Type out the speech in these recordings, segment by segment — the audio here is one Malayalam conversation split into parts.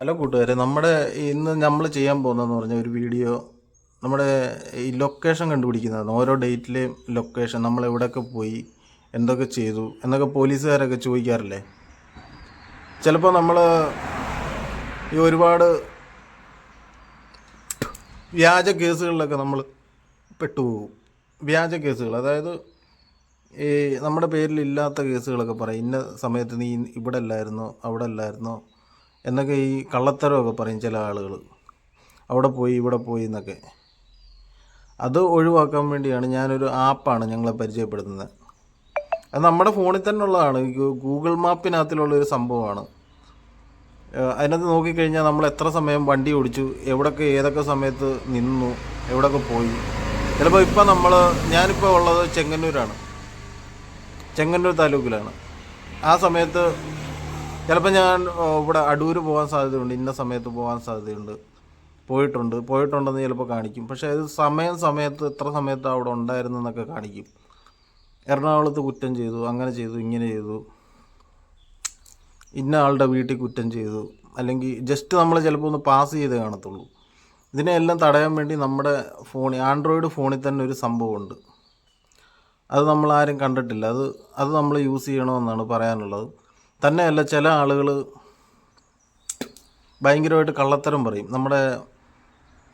ഹലോ കൂട്ടുകാരെ, നമ്മുടെ ഇന്ന് നമ്മൾ ചെയ്യാൻ പോകുന്നതെന്ന് പറഞ്ഞ ഒരു വീഡിയോ നമ്മുടെ ഈ ലൊക്കേഷൻ കണ്ടുപിടിക്കുന്നതാണ്. ഓരോ ഡേറ്റിലെയും ലൊക്കേഷൻ, നമ്മൾ എവിടെയൊക്കെ പോയി, എന്തൊക്കെ ചെയ്തു എന്നൊക്കെ പോലീസുകാരൊക്കെ ചോദിക്കാറില്ലേ. ചിലപ്പോൾ നമ്മൾ ഈ ഒരുപാട് വ്യാജ കേസുകളിലൊക്കെ നമ്മൾ പെട്ടുപോകും. വ്യാജ കേസുകൾ, അതായത് ഈ നമ്മുടെ പേരിൽ ഇല്ലാത്ത കേസുകളൊക്കെ പറയും. ഇന്ന സമയത്ത് നീ ഇവിടെ അല്ലായിരുന്നോ, അവിടെ അല്ലായിരുന്നോ എന്നൊക്കെ ഈ കള്ളത്തരമൊക്കെ പറയും ചില ആളുകൾ. അവിടെ പോയി ഇവിടെ പോയി എന്നൊക്കെ. അത് ഒഴിവാക്കാൻ വേണ്ടിയാണ് ഞാനൊരു ആപ്പാണ് ഞങ്ങളെ പരിചയപ്പെടുത്തുന്നത്. അത് നമ്മുടെ ഫോണിൽ തന്നെ ഉള്ളതാണ്. ഗൂഗിൾ മാപ്പിനകത്തിലുള്ളൊരു സംഭവമാണ്. അതിനകത്ത് നോക്കിക്കഴിഞ്ഞാൽ നമ്മൾ എത്ര സമയം വണ്ടി ഓടിച്ചു, എവിടെയൊക്കെ ഏതൊക്കെ സമയത്ത് നിന്നു, എവിടെയൊക്കെ പോയി. ചിലപ്പോൾ ഞാനിപ്പോൾ ഉള്ളത് ചെങ്ങന്നൂർ താലൂക്കിലാണ്. ആ സമയത്ത് ചിലപ്പോൾ ഞാൻ ഇവിടെ അടൂർ പോകാൻ സാധ്യതയുണ്ട്, ഇന്ന സമയത്ത് പോകാൻ സാധ്യതയുണ്ട്, പോയിട്ടുണ്ടെന്ന് ചിലപ്പോൾ കാണിക്കും. പക്ഷേ അത് സമയത്ത് എത്ര സമയത്ത് അവിടെ ഉണ്ടായിരുന്നെന്നൊക്കെ കാണിക്കും. എറണാകുളത്ത് കുറ്റം ചെയ്തു, അങ്ങനെ ചെയ്തു, ഇങ്ങനെ ചെയ്തു, ഇന്ന ആളുടെ വീട്ടിൽ കുറ്റം ചെയ്തു, അല്ലെങ്കിൽ ജസ്റ്റ് നമ്മൾ ചിലപ്പോൾ ഒന്ന് പാസ് ചെയ്ത് കാണത്തുള്ളൂ. ഇതിനെല്ലാം തടയാൻ വേണ്ടി നമ്മുടെ ആൻഡ്രോയിഡ് ഫോണിൽ തന്നെ ഒരു സംഭവമുണ്ട്. അത് നമ്മൾ ആരും കണ്ടിട്ടില്ല. അത് നമ്മൾ യൂസ് ചെയ്യണമെന്നാണ് പറയാനുള്ളത്. തന്നെയല്ല, ചില ആളുകൾ ഭയങ്കരമായിട്ട് കള്ളത്തരം പറയും.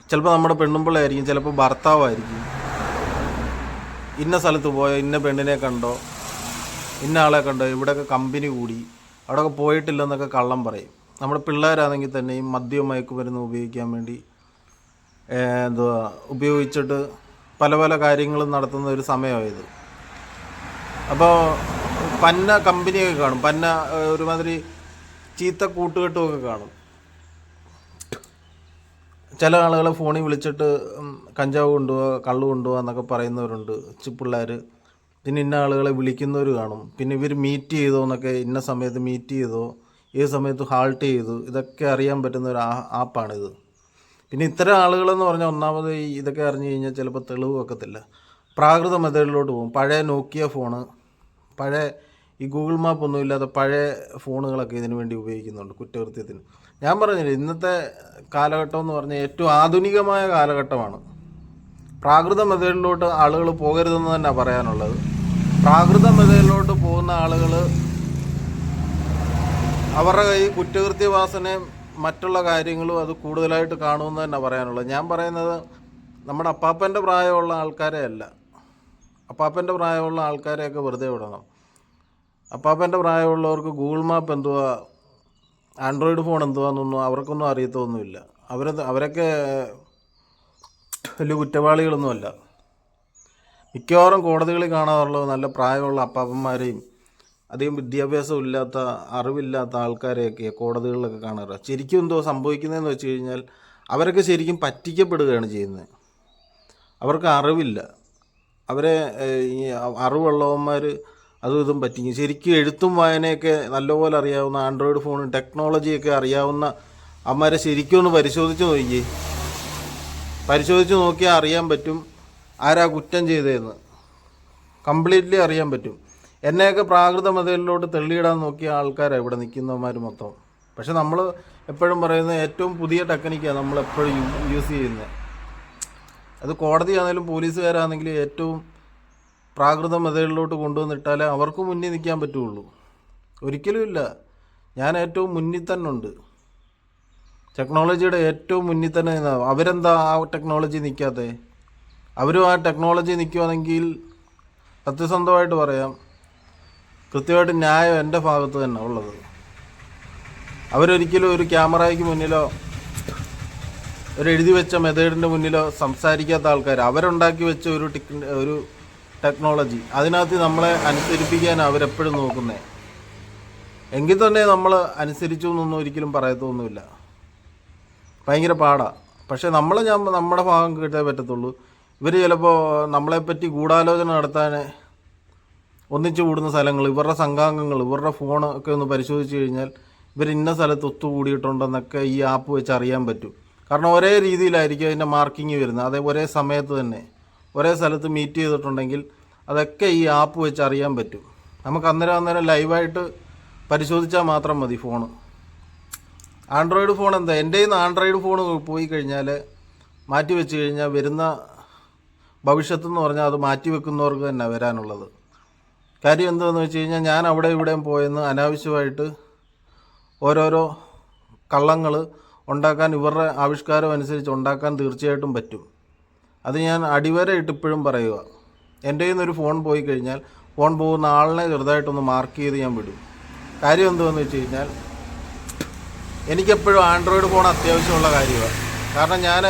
ചിലപ്പോൾ നമ്മുടെ പെണ്ണുമ്പിള്ളയായിരിക്കും, ചിലപ്പോൾ ഭർത്താവായിരിക്കും. ഇന്ന സ്ഥലത്ത് പോയോ, ഇന്ന പെണ്ണിനെ കണ്ടോ, ഇന്ന ആളെ കണ്ടോ, ഇവിടെയൊക്കെ കമ്പനി കൂടി, അവിടെയൊക്കെ പോയിട്ടില്ലെന്നൊക്കെ കള്ളം പറയും. നമ്മുടെ പിള്ളേരാണെങ്കിൽ തന്നെയും മദ്യവും മയക്കുമരുന്ന് ഉപയോഗിക്കാൻ വേണ്ടി ഉപയോഗിച്ചിട്ട് പല പല കാര്യങ്ങളും നടത്തുന്ന ഒരു സമയമായത്. അപ്പോൾ പന്ന കമ്പനിയൊക്കെ കാണും, ഒരുമാതിരി ചീത്ത കൂട്ടുകെട്ടുമൊക്കെ കാണും. ചില ആളുകളെ ഫോണിൽ വിളിച്ചിട്ട് കഞ്ചാവ് കൊണ്ടുപോവുക, കള്ളു കൊണ്ടുപോവുക എന്നൊക്കെ പറയുന്നവരുണ്ട് പിള്ളേർ. പിന്നെ ഇന്ന ആളുകളെ വിളിക്കുന്നവർ കാണും. പിന്നെ ഇവർ മീറ്റ് ചെയ്തോ എന്നൊക്കെ, ഇന്ന സമയത്ത് മീറ്റ് ചെയ്തോ, ഏത് സമയത്ത് ഹാൾട്ട് ചെയ്തു, ഇതൊക്കെ അറിയാൻ പറ്റുന്ന ഒരു ആപ്പാണിത്. പിന്നെ ഇത്തരം ആളുകളെന്ന് പറഞ്ഞാൽ ഒന്നാമത് ഇതൊക്കെ അറിഞ്ഞു കഴിഞ്ഞാൽ ചിലപ്പോൾ തെളിവ് വെക്കത്തില്ല. പ്രാകൃത മെത്തേഡിലോട്ട് പോകും. പഴയ നോക്കിയ ഫോണ്, പഴയ ഈ ഗൂഗിൾ മാപ്പ് ഒന്നും ഇല്ലാത്ത പഴയ ഫോണുകളൊക്കെ ഇതിനു വേണ്ടി ഉപയോഗിക്കുന്നുണ്ട് കുറ്റകൃത്യത്തിന്. ഞാൻ പറഞ്ഞില്ല, ഇന്നത്തെ കാലഘട്ടം എന്ന് പറഞ്ഞാൽ ഏറ്റവും ആധുനികമായ കാലഘട്ടമാണ്. പ്രാകൃത മെത്തേഡിലോട്ട് ആളുകൾ പോകരുതെന്ന് തന്നെ പറയാനുള്ളത്. പ്രാകൃത മെത്തേഡിലോട്ട് പോകുന്ന ആളുകൾ അവരുടെ കയ്യിൽ കുറ്റകൃത്യവാസനയും മറ്റുള്ള കാര്യങ്ങളും അത് കൂടുതലായിട്ട് കാണുമെന്ന് തന്നെ പറയാനുള്ളത്. ഞാൻ പറയുന്നത് നമ്മുടെ അപ്പാപ്പൻ്റെ പ്രായമുള്ള ആൾക്കാരെ അല്ല. അപ്പാപ്പൻ്റെ പ്രായമുള്ള ആൾക്കാരെയൊക്കെ വെറുതെ വിടണം. അപ്പാപ്പൻ്റെ പ്രായമുള്ളവർക്ക് ഗൂഗിൾ മാപ്പ് എന്തുവാ, ആൻഡ്രോയിഡ് ഫോൺ എന്തുവാന്നൊന്നും അവർക്കൊന്നും അറിയത്തൊന്നുമില്ല. അവരൊക്കെ വലിയ കുറ്റവാളികളൊന്നുമല്ല. മിക്കവാറും കോടതികളിൽ കാണാറുള്ളത് നല്ല പ്രായമുള്ള അപ്പാപ്പന്മാരെയും അധികം വിദ്യാഭ്യാസം ഇല്ലാത്ത, അറിവില്ലാത്ത ആൾക്കാരെയൊക്കെ കോടതികളിലൊക്കെ കാണാറ്. ശരിക്കും എന്തോ സംഭവിക്കുന്നതെന്ന് വെച്ച് കഴിഞ്ഞാൽ അവരൊക്കെ ശരിക്കും പറ്റിക്കപ്പെടുകയാണ് ചെയ്യുന്നത്. അവർക്ക് അറിവില്ല. അവരെ ഈ അറിവുള്ളവന്മാർ അതും ഇതും പറ്റിക്കും. ശരിക്കും എഴുത്തും വായനയൊക്കെ നല്ലപോലെ അറിയാവുന്ന, ആൻഡ്രോയിഡ് ഫോണും ടെക്നോളജിയൊക്കെ അറിയാവുന്ന അമ്മമാരെ ശരിക്കും ഒന്ന് പരിശോധിച്ച് നോക്കിയാൽ അറിയാൻ പറ്റും ആരാ കുറ്റം ചെയ്തതെന്ന്. കംപ്ലീറ്റ്ലി അറിയാൻ പറ്റും. എന്നെയൊക്കെ പ്രാകൃത മെത്തേഡിലോട്ട് തള്ളിയിടാൻ നോക്കിയ ആൾക്കാരാണ് ഇവിടെ നിൽക്കുന്നവന്മാർ മൊത്തം. പക്ഷെ നമ്മൾ എപ്പോഴും പറയുന്നത് ഏറ്റവും പുതിയ ടെക്നിക്കാണ് നമ്മളെപ്പോഴും യൂസ് ചെയ്യുന്നത്. അത് കോടതിയാണെങ്കിലും പോലീസുകാരാണെങ്കിലും ഏറ്റവും പ്രാകൃത മെത്തേഡിലോട്ട് കൊണ്ടുവന്നിട്ടാലേ അവർക്ക് മുന്നിൽ നിൽക്കാൻ പറ്റുള്ളൂ. ഒരിക്കലുമില്ല. ഞാൻ ഏറ്റവും മുന്നിൽ തന്നെ ഉണ്ട്, ടെക്നോളജിയുടെ ഏറ്റവും മുന്നിൽ തന്നെ. അവരെന്താ ആ ടെക്നോളജി നിൽക്കാത്തത്? അവരും ആ ടെക്നോളജി നിൽക്കുവാണെങ്കിൽ സത്യസന്ധമായിട്ട് പറയാം, കൃത്യമായിട്ട് ന്യായം എൻ്റെ ഭാഗത്ത് തന്നെ ഉള്ളത്. അവരൊരിക്കലും ഒരു ക്യാമറയ്ക്ക് മുന്നിലോ ഒരു എഴുതി വെച്ച മെത്തേഡിൻ്റെ മുന്നിലോ സംസാരിക്കാത്ത ആൾക്കാർ. അവരുണ്ടാക്കി വെച്ച ഒരു ടെക്നോളജി, അതിനകത്ത് നമ്മളെ അനുസരിപ്പിക്കാൻ അവരെപ്പോഴും നോക്കുന്നത്. എങ്കിൽ തന്നെ നമ്മൾ അനുസരിച്ചു എന്നൊന്നും ഒരിക്കലും പറയത്തൊന്നുമില്ല. ഭയങ്കര പാടാണ്. പക്ഷേ നമ്മുടെ ഭാഗം കേട്ടേ പറ്റത്തുള്ളൂ. ഇവർ ചിലപ്പോൾ നമ്മളെപ്പറ്റി ഗൂഢാലോചന നടത്താൻ ഒന്നിച്ചു കൂടുന്ന സ്ഥലങ്ങൾ, ഇവരുടെ സംഘാംഗങ്ങൾ, ഇവരുടെ ഫോണൊക്കെ ഒന്ന് പരിശോധിച്ച് കഴിഞ്ഞാൽ ഇവർ ഇന്ന സ്ഥലത്ത് ഒത്തുകൂടിയിട്ടുണ്ടെന്നൊക്കെ ഈ ആപ്പ് വെച്ച് അറിയാൻ പറ്റും. കാരണം ഒരേ രീതിയിലായിരിക്കും അതിൻ്റെ മാർക്കിങ് വരുന്നത്. അതേ ഒരേ സമയത്ത് തന്നെ ഒരേ സ്ഥലത്ത് മീറ്റ് ചെയ്തിട്ടുണ്ടെങ്കിൽ അതൊക്കെ ഈ ആപ്പ് വെച്ച് അറിയാൻ പറ്റും. നമുക്ക് അന്നേരം ലൈവായിട്ട് പരിശോധിച്ചാൽ മാത്രം മതി ഫോണ്. ആൻഡ്രോയിഡ് ഫോൺ എന്താ, എൻ്റെ കയ്യിൽ നിന്ന് ആൻഡ്രോയിഡ് ഫോൺ പോയി കഴിഞ്ഞാൽ മാറ്റി വെച്ച് കഴിഞ്ഞാൽ വരുന്ന ഭവിഷ്യത്തെന്ന് പറഞ്ഞാൽ അത് മാറ്റി വെക്കുന്നവർക്ക് തന്നെ വരാനുള്ളത്. കാര്യം എന്താണെന്ന് വെച്ച് കഴിഞ്ഞാൽ ഞാൻ അവിടെ ഇവിടെയും പോയെന്ന് അനാവശ്യമായിട്ട് ഓരോരോ കള്ളങ്ങൾ ഉണ്ടാക്കാൻ ഇവരുടെ ആവിഷ്കാരം അനുസരിച്ച് ഉണ്ടാക്കാൻ തീർച്ചയായിട്ടും പറ്റും. അത് ഞാൻ അടിവരയിട്ട് ഇപ്പോഴും പറയുക. എൻ്റെ കയ്യിൽ നിന്നൊരു ഫോൺ പോയി കഴിഞ്ഞാൽ ഫോൺ പോകുന്ന ആളിനെ ചെറുതായിട്ടൊന്ന് മാർക്ക് ചെയ്ത് ഞാൻ വിടും. കാര്യം എന്താണെന്ന് വെച്ച് കഴിഞ്ഞാൽ എനിക്കെപ്പോഴും ആൻഡ്രോയിഡ് ഫോൺ അത്യാവശ്യമുള്ള കാര്യമാണ്. കാരണം ഞാൻ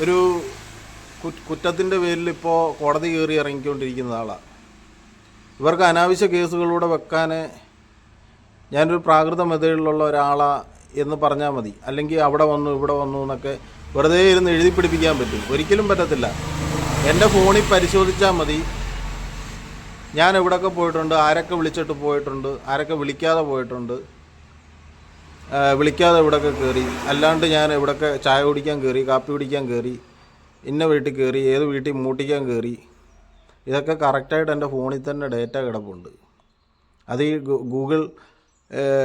ഒരു കുറ്റത്തിൻ്റെ പേരിൽ ഇപ്പോൾ കോടതി കയറി ഇറങ്ങിക്കൊണ്ടിരിക്കുന്ന ആളാണ്. ഇവർക്ക് അനാവശ്യ കേസുകളിലൂടെ വെക്കാൻ ഞാനൊരു പ്രാകൃത മെത്തേഡിലുള്ള ഒരാളാ എന്ന് പറഞ്ഞാൽ മതി. അല്ലെങ്കിൽ അവിടെ വന്നു ഇവിടെ വന്നു എന്നൊക്കെ വെറുതെ ഇരുന്ന് എഴുതി പിടിപ്പിക്കാൻ പറ്റും. ഒരിക്കലും പറ്റത്തില്ല. എൻ്റെ ഫോണിൽ പരിശോധിച്ചാൽ മതി ഞാൻ എവിടെയൊക്കെ പോയിട്ടുണ്ട്, ആരൊക്കെ വിളിച്ചിട്ട് പോയിട്ടുണ്ട്, ആരൊക്കെ വിളിക്കാതെ പോയിട്ടുണ്ട്, വിളിക്കാതെ എവിടെയൊക്കെ കയറി, അല്ലാണ്ട് ഞാൻ എവിടെയൊക്കെ ചായ കുടിക്കാൻ കയറി, കാപ്പി കുടിക്കാൻ കയറി, ഇന്ന വീട്ടിൽ കയറി, ഏത് വീട്ടിൽ മൂട്ടിക്കാൻ കയറി, ഇതൊക്കെ കറക്റ്റായിട്ട് എൻ്റെ ഫോണിൽ തന്നെ ഡേറ്റ കിടപ്പുണ്ട്. അത് ഈ ഗൂഗിൾ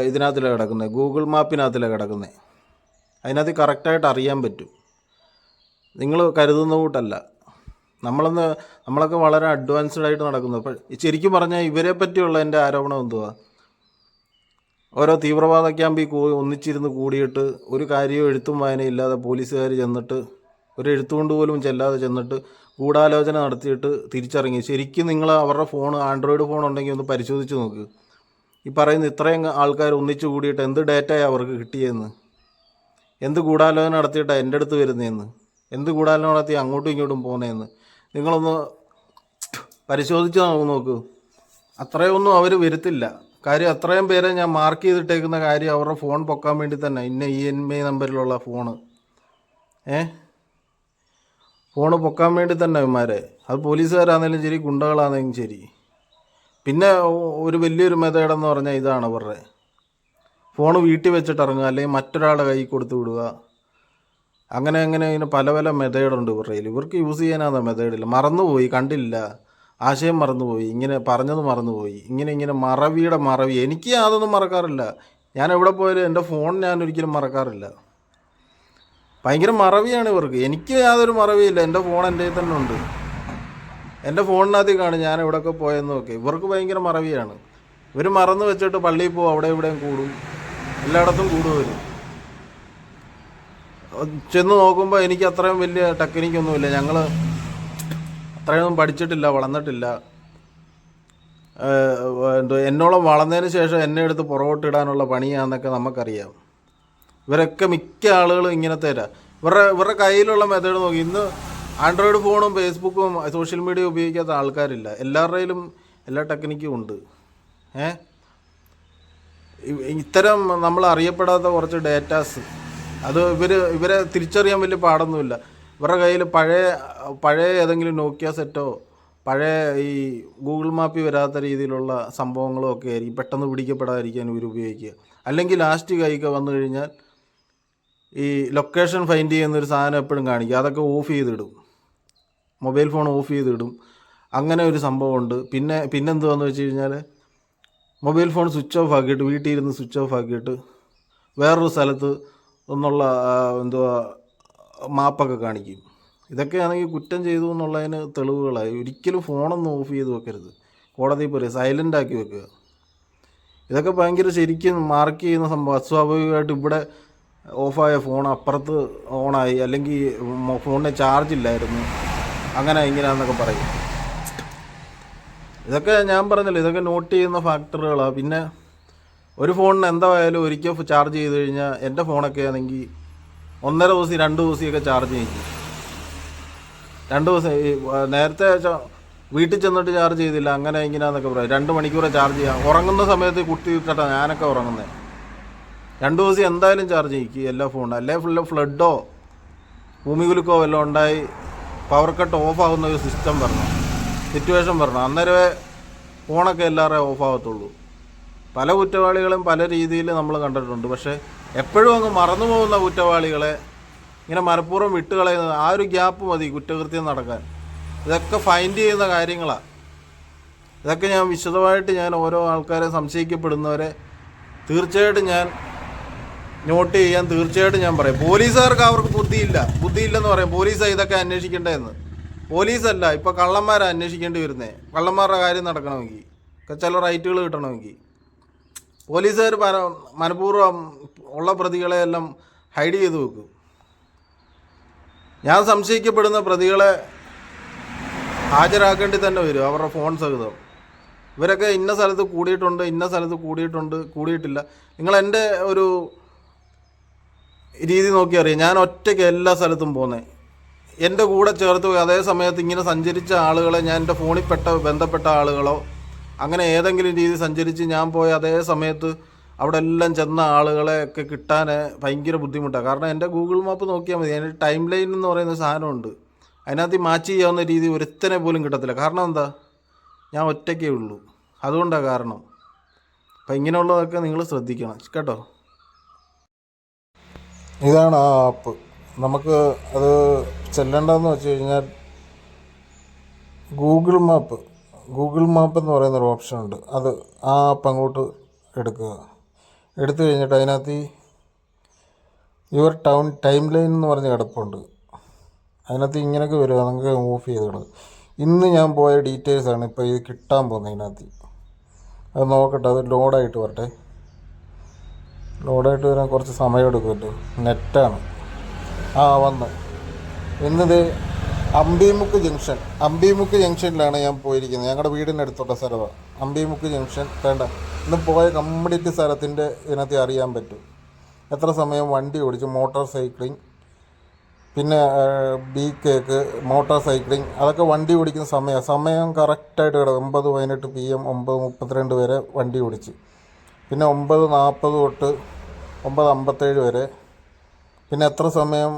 ഇതിനകത്തിലാണ് കിടക്കുന്നത്, ഗൂഗിൾ മാപ്പിനകത്തിലാണ് കിടക്കുന്നത്. അതിനകത്ത് കറക്റ്റായിട്ട് അറിയാൻ പറ്റും. നിങ്ങൾ കരുതുന്ന കൂട്ടല്ല. നമ്മളൊക്കെ വളരെ അഡ്വാൻസ്ഡ് ആയിട്ട് നടക്കുന്നു. അപ്പോൾ ശരിക്കും പറഞ്ഞാൽ ഇവരെ പറ്റിയുള്ള എൻ്റെ ആരോപണം എന്തുവാ, ഓരോ തീവ്രവാദ ക്യാമ്പിൽ ഒന്നിച്ചിരുന്ന് കൂടിയിട്ട് ഒരു കാര്യവും എഴുത്തും വായനയില്ലാതെ പോലീസുകാർ ചെന്നിട്ട് ഒരു എഴുത്തുകൊണ്ട് പോലും ചെല്ലാതെ ചെന്നിട്ട് ഗൂഢാലോചന നടത്തിയിട്ട് തിരിച്ചിറങ്ങി. ശരിക്കും നിങ്ങൾ അവരുടെ ഫോൺ ആൻഡ്രോയിഡ് ഫോൺ ഉണ്ടെങ്കിൽ ഒന്ന് പരിശോധിച്ച് നോക്ക്. ഈ പറയുന്ന ഇത്രയും ആൾക്കാർ ഒന്നിച്ച് കൂടിയിട്ട് എന്ത് ഡേറ്റയാണ് അവർക്ക് കിട്ടിയെന്ന്, എന്ത് ഗൂഢാലോചന നടത്തിയിട്ടാണ് എൻ്റെ അടുത്ത് വരുന്നതെന്ന്, എന്ത് ഗൂഢാലോചന നടത്തി അങ്ങോട്ടും ഇങ്ങോട്ടും പോകുന്നതെന്ന് നിങ്ങളൊന്ന് പരിശോധിച്ച് നോക്കൂ. അത്രയൊന്നും അവർ വരുത്തില്ല. കാര്യം അത്രയും പേരെ ഞാൻ മാർക്ക് ചെയ്തിട്ടേക്കുന്ന കാര്യം അവരുടെ ഫോൺ പൊക്കാൻ വേണ്ടി തന്നെ. ഇന്ന EMI നമ്പറിലുള്ള ഫോണ് ഫോണ് പൊക്കാൻ വേണ്ടി തന്നെ ഇവന്മാരെ. അത് പോലീസുകാരാണെങ്കിലും ശരി, ഗുണ്ടകളാണെങ്കിലും ശരി. പിന്നെ ഒരു വലിയൊരു മെത്തേഡെന്ന് പറഞ്ഞാൽ ഇതാണ് അവരുടെ ഫോണ് വീട്ടിൽ വെച്ചിട്ട് ഇറങ്ങുക, അല്ലെങ്കിൽ മറ്റൊരാളുടെ കൈ കൊടുത്ത് വിടുക. അങ്ങനെ ഇങ്ങനെ പല പല മെത്തേഡുണ്ട് ഇവരുടെ കയ്യിൽ. ഇവർക്ക് യൂസ് ചെയ്യാനാണ് മെത്തേഡില്ല. മറന്നുപോയി, കണ്ടില്ല, ആശയം മറന്നുപോയി, ഇങ്ങനെ പറഞ്ഞത് മറന്നുപോയി, ഇങ്ങനെ മറവിയുടെ മറവി. എനിക്ക് അതൊന്നും മറക്കാറില്ല. ഞാൻ എവിടെ പോയാലും എൻ്റെ ഫോൺ ഞാൻ ഒരിക്കലും മറക്കാറില്ല. ഭയങ്കര മറവിയാണ് ഇവർക്ക്. എനിക്ക് യാതൊരു മറവിയില്ല. എൻ്റെ ഫോൺ എൻ്റെ കയ്യിൽ തന്നെ ഉണ്ട്. എൻ്റെ ഫോണിനകത്ത് കാണും ഞാൻ എവിടെയൊക്കെ പോയെന്നൊക്കെ. ഇവർക്ക് ഭയങ്കര മറവിയാണ്. ഇവർ മറന്നു വെച്ചിട്ട് പള്ളിയിൽ പോകും, അവിടെ ഇവിടെയും കൂടും, എല്ലായിടത്തും കൂടുവരും. ചെന്ന് നോക്കുമ്പോൾ എനിക്ക് അത്രയും വലിയ ടെക്നിക്കൊന്നുമില്ല. ഞങ്ങൾ അത്രയൊന്നും പഠിച്ചിട്ടില്ല, വളർന്നിട്ടില്ല. എന്നോളം വളർന്നതിന് ശേഷം എന്നെ എടുത്ത് പുറകോട്ടിടാനുള്ള പണിയാണെന്നൊക്കെ നമുക്കറിയാം. ഇവരൊക്കെ മിക്ക ആളുകളും ഇങ്ങനത്തെ ഇവരുടെ കയ്യിലുള്ള മെത്തേഡ് നോക്കി. ഇന്ന് ആൻഡ്രോയിഡ് ഫോണും ഫേസ്ബുക്കും സോഷ്യൽ മീഡിയ ഉപയോഗിക്കാത്ത ആൾക്കാരില്ല. എല്ലാവരുടെയിലും എല്ലാ ടെക്നിക്കും ഉണ്ട്. ഇത്തരം നമ്മൾ അറിയപ്പെടാത്ത കുറച്ച് ഡേറ്റാസ് അത് ഇവരെ തിരിച്ചറിയാൻ വലിയ പാടൊന്നുമില്ല. ഇവരുടെ കയ്യിൽ പഴയ ഏതെങ്കിലും നോക്കിയ സെറ്റോ പഴയ ഈ ഗൂഗിൾ മാപ്പിൽ വരാത്ത രീതിയിലുള്ള സംഭവങ്ങളും ഒക്കെ ആയിരിക്കും പെട്ടെന്ന് പിടിക്കപ്പെടാതിരിക്കാൻ ഇവർ ഉപയോഗിക്കുക. അല്ലെങ്കിൽ ലാസ്റ്റ് കൈക്ക് വന്നു കഴിഞ്ഞാൽ ഈ ലൊക്കേഷൻ ഫൈൻഡ് ചെയ്യുന്നൊരു സാധനം എപ്പോഴും കാണിക്കുക. അതൊക്കെ ഓഫ് ചെയ്തിടും, മൊബൈൽ ഫോൺ ഓഫ് ചെയ്തിടും. അങ്ങനെ ഒരു സംഭവമുണ്ട്. പിന്നെന്തുവാന്ന് വെച്ച് കഴിഞ്ഞാൽ മൊബൈൽ ഫോൺ സ്വിച്ച് ഓഫ് ആക്കിയിട്ട് വീട്ടിൽ ഇരുന്ന് സ്വിച്ച് ഓഫ് ആക്കിയിട്ട് വേറൊരു സ്ഥലത്ത് ഒന്നുള്ള മാപ്പൊക്കെ കാണിക്കും. ഇതൊക്കെയാണെങ്കിൽ കുറ്റം ചെയ്തു എന്നുള്ളതിന് തെളിവുകളായി. ഒരിക്കലും ഫോണൊന്നും ഓഫ് ചെയ്ത് വെക്കരുത്. കോടതി പറയും സൈലൻ്റ് ആക്കി വെക്കുക. ഇതൊക്കെ ഭയങ്കര ശരിക്കും മാർക്ക് ചെയ്യുന്ന സംഭവം. അസ്വാഭാവികമായിട്ട് ഇവിടെ ഓഫായ ഫോൺ അപ്പുറത്ത് ഓണായി, അല്ലെങ്കിൽ ഫോണിന് ചാർജ് ഇല്ലായിരുന്നു, അങ്ങനെ ഇങ്ങനെയാണെന്നൊക്കെ പറയും. ഇതൊക്കെ ഞാൻ പറഞ്ഞല്ലോ, ഇതൊക്കെ നോട്ട് ചെയ്യുന്ന ഫാക്ടറുകളാണ്. പിന്നെ ഒരു ഫോണിന് എന്തായാലും ഒരിക്കൽ ചാർജ് ചെയ്ത് കഴിഞ്ഞാൽ എൻ്റെ ഫോണൊക്കെ ആണെങ്കിൽ 1.5 ദിവസം 2 ദിവസമൊക്കെ ചാർജ് ചെയ്യും. 2 ദിവസം നേരത്തെ വീട്ടിൽ ചെന്നിട്ട് ചാർജ് ചെയ്തില്ല, അങ്ങനെ ഇങ്ങനെയാന്നൊക്കെ പറയും. 2 മണിക്കൂറെ ചാർജ് ചെയ്യാം. ഉറങ്ങുന്ന സമയത്ത് കുത്തി ഇട്ടിട്ടാണ് ഞാനൊക്കെ ഉറങ്ങുന്നത്. 2 ദിവസം എന്തായാലും ചാർജ് ചെയ്യിക്കും എല്ലാ ഫോണും. അല്ലെ ഫ്ലഡോ ഭൂമികുലുക്കോ വല്ലതും ഉണ്ടായി പവർ കട്ട് ഓഫാകുന്ന ഒരു സിറ്റുവേഷൻ വരണം. അന്നേരമേ ഫോണൊക്കെ എല്ലാവരുടെയും ഓഫാകത്തുള്ളൂ. പല കുറ്റവാളികളും പല രീതിയിൽ നമ്മൾ കണ്ടിട്ടുണ്ട്. പക്ഷേ എപ്പോഴും അങ്ങ് മറന്നു പോകുന്ന കുറ്റവാളികളെ ഇങ്ങനെ മനഃപൂർവ്വം വിട്ടുകളയുന്നത്, ആ ഒരു ഗ്യാപ്പ് മതി കുറ്റകൃത്യം നടക്കാൻ. ഇതൊക്കെ ഫൈൻഡ് ചെയ്യുന്ന കാര്യങ്ങളാണ്. ഇതൊക്കെ ഞാൻ വിശദമായിട്ട് ഓരോ ആൾക്കാരെ സംശയിക്കപ്പെടുന്നവരെ തീർച്ചയായിട്ടും ഞാൻ നോട്ട് ചെയ്യാൻ തീർച്ചയായിട്ടും ഞാൻ പറയും. പോലീസുകാർക്ക് അവർക്ക് ബുദ്ധിയില്ലെന്ന് പറയും. പോലീസാണ് ഇതൊക്കെ അന്വേഷിക്കേണ്ടതെന്ന്. പോലീസല്ല, ഇപ്പോൾ കള്ളന്മാരാണ് അന്വേഷിക്കേണ്ടി വരുന്നത്. കള്ളന്മാരുടെ കാര്യം നടക്കണമെങ്കിൽ, ചില റൈറ്റുകൾ കിട്ടണമെങ്കിൽ പോലീസുകാർ മനഃപൂർവ്വം ഉള്ള പ്രതികളെയെല്ലാം ഹൈഡ് ചെയ്ത് വെക്കും. ഞാൻ സംശയിക്കപ്പെടുന്ന പ്രതികളെ ഹാജരാക്കേണ്ടി തന്നെ വരും, അവരുടെ ഫോൺ സഹിതം. ഇവരൊക്കെ ഇന്ന സ്ഥലത്ത് കൂടിയിട്ടുണ്ട്, കൂടിയിട്ടില്ല. നിങ്ങൾ എൻ്റെ ഒരു രീതി നോക്കി അറിയാം. ഞാൻ ഒറ്റയ്ക്ക് എല്ലാ സ്ഥലത്തും പോകുന്നത്. എൻ്റെ കൂടെ ചേർത്ത് പോയി അതേ സമയത്ത് ഇങ്ങനെ സഞ്ചരിച്ച ആളുകളെ, ഞാൻ എൻ്റെ ഫോണിൽ ബന്ധപ്പെട്ട ആളുകളോ അങ്ങനെ ഏതെങ്കിലും രീതി സഞ്ചരിച്ച് ഞാൻ പോയ അതേ സമയത്ത് അവിടെ എല്ലാം ചെന്ന ആളുകളെ ഒക്കെ കിട്ടാൻ ഭയങ്കര ബുദ്ധിമുട്ടാണ്. കാരണം എൻ്റെ ഗൂഗിൾ മാപ്പ് നോക്കിയാൽ മതി. അതിൻ്റെ ടൈം ലൈൻ എന്ന് പറയുന്ന സാധനമുണ്ട്. അതിനകത്ത് മാച്ച് ചെയ്യാവുന്ന രീതി ഒരുത്തനെ പോലും കിട്ടത്തില്ല. കാരണം എന്താ, ഞാൻ ഒറ്റയ്ക്കേ ഉള്ളൂ. അതുകൊണ്ടാണ് കാരണം. അപ്പം ഇങ്ങനെയുള്ളതൊക്കെ നിങ്ങൾ ശ്രദ്ധിക്കണം കേട്ടോ. ഇതാണ് ആ ആപ്പ്. നമുക്ക് അത് ചെല്ലേണ്ടതെന്ന് വെച്ച് കഴിഞ്ഞാൽ ഗൂഗിൾ മാപ്പ് എന്ന് പറയുന്നൊരു ഓപ്ഷൻ ഉണ്ട്. അത് ആ ആപ്പ് അങ്ങോട്ട് എടുക്കുക. എടുത്തു കഴിഞ്ഞിട്ട് അതിനകത്ത് യുവർ ടൈം ലൈൻ എന്ന് പറഞ്ഞ് കിടപ്പുണ്ട്. അതിനകത്ത് ഇങ്ങനെയൊക്കെ വരിക, നമുക്ക് ഓഫ് ചെയ്ത് കിടക്കും. ഇന്ന് ഞാൻ പോയ ഡീറ്റെയിൽസാണ് ഇപ്പോൾ ഇത് കിട്ടാൻ പോകുന്നത്. അതിനകത്ത് അത് നോക്കട്ടെ, അത് ലോഡായിട്ട് വരട്ടെ. ലോഡായിട്ട് വരാൻ കുറച്ച് സമയം എടുക്കുമല്ലോ, നെറ്റാണ്. വന്ന് ഇന്നത് അമ്പിമുക്ക് ജംഗ്ഷനിലാണ് ഞാൻ പോയിരിക്കുന്നത്. ഞങ്ങളുടെ വീടിൻ്റെ അടുത്തുള്ള സ്ഥലമാണ് അമ്പിമുക്ക് ജംഗ്ഷൻ. വേണ്ട, ഇന്ന് പോയ കംപ്ലീറ്റ് സ്ഥലത്തിൻ്റെ ഇതിനകത്ത് അറിയാൻ പറ്റും. എത്ര സമയം വണ്ടി ഓടിച്ചു, മോട്ടോർ സൈക്ലിംഗ്, പിന്നെ കേക്ക്, മോട്ടോർ സൈക്ലിംഗ്, അതൊക്കെ വണ്ടി ഓടിക്കുന്ന സമയം കറക്റ്റായിട്ട് കിടക്കും. 9:18 PM 9:32 വരെ വണ്ടി ഓടിച്ച്. പിന്നെ 9:40 തൊട്ട് 9:57 വരെ. പിന്നെ എത്ര സമയം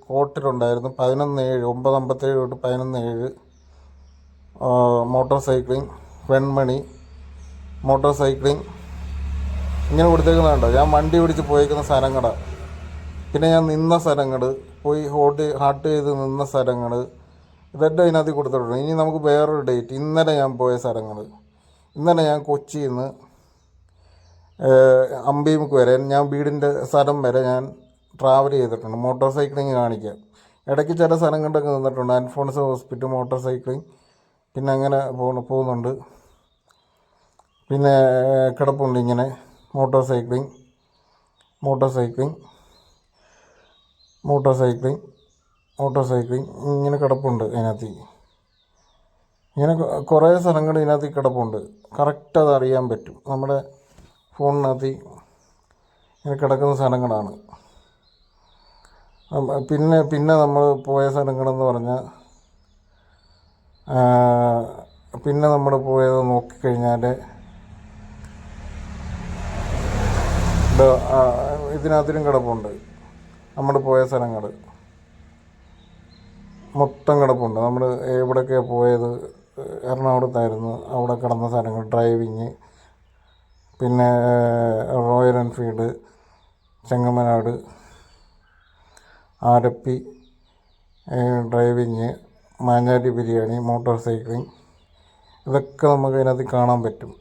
കോർട്ടിലുണ്ടായിരുന്നു, 11:07, 9:57 തൊട്ട് 11:07 motor cycling, Venmony motor cycling, ഇങ്ങനെ കൊടുത്തേക്കുന്നതുണ്ടോ. ഞാൻ വണ്ടി ഓടിച്ച് പോയേക്കുന്ന സ്ഥലങ്ങൾ, പിന്നെ ഞാൻ നിന്ന സ്ഥലങ്ങൾ, പോയി ഹാർട്ട് ചെയ്ത് നിന്ന സ്ഥലങ്ങൾ, ഇതെല്ലാം ഇതിനകത്ത് കൊടുത്തിട്ടുണ്ട്. ഇനി നമുക്ക് വേറൊരു ഡേറ്റ്, ഇന്നലെ ഞാൻ പോയ സ്ഥലങ്ങൾ. ഇന്നലെ ഞാൻ കൊച്ചിയിൽ നിന്ന് അമ്പിമുക്ക് വരെ, ഞാൻ വീടിൻ്റെ സ്ഥലം വരെ ഞാൻ ട്രാവൽ ചെയ്തിട്ടുണ്ട്. മോട്ടോർ സൈക്ലിങ് കാണിക്കാം. ഇടയ്ക്ക് ചില സ്ഥലങ്ങളിലൊക്കെ നിന്നിട്ടുണ്ട്. അൽഫോൺസ് ഹോസ്പിറ്റൽ മോട്ടോർ സൈക്ലിങ്, പിന്നെ അങ്ങനെ പോകുന്നുണ്ട്. പിന്നെ കിടപ്പുണ്ട് ഇങ്ങനെ മോട്ടോർ സൈക്ലിങ് ഇങ്ങനെ കിടപ്പുണ്ട്. അതിനകത്ത് ഇങ്ങനെ കുറേ സ്ഥലങ്ങൾ ഇതിനകത്ത് കിടപ്പുണ്ട്. കറക്റ്റ് അത് അറിയാൻ പറ്റും. നമ്മുടെ ഫോണിനകത്ത് ഇങ്ങനെ കിടക്കുന്ന സ്ഥലങ്ങളാണ്. പിന്നെ നമ്മൾ പോയ സ്ഥലങ്ങളെന്ന് പറഞ്ഞാൽ, പിന്നെ നമ്മൾ പോയത് നോക്കിക്കഴിഞ്ഞാൽ ഇതിനകത്തിലും കിടപ്പുണ്ട്. നമ്മൾ പോയ സ്ഥലങ്ങൾ മൊത്തം കിടപ്പുണ്ട്. നമ്മൾ എവിടെയൊക്കെയാണ് പോയത്, എറണാകുളത്തായിരുന്നു, അവിടെ കിടന്ന സ്ഥലങ്ങൾ, ഡ്രൈവിങ്, പിന്നെ royal Enfield, Chengamanad, Alleppey driving, Manjali biryani, motor cycling, ഇതൊക്കെ നമുക്ക് അതിനകത്ത് കാണാൻ പറ്റും.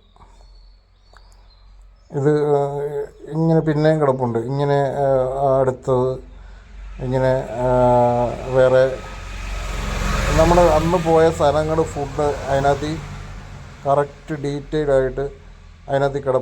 ഇത് ഇങ്ങനെ പിന്നെയും കിടപ്പുണ്ട്. ഇങ്ങനെ അടുത്തത് ഇങ്ങനെ വേറെ നമ്മൾ അന്ന് പോയ സ്ഥലങ്ങൾ, ഫുഡ് അതിനകത്ത് കറക്റ്റ് ഡീറ്റെയിൽ ആയിട്ട് അതിനകത്ത് കിടപ്പുണ്ട്.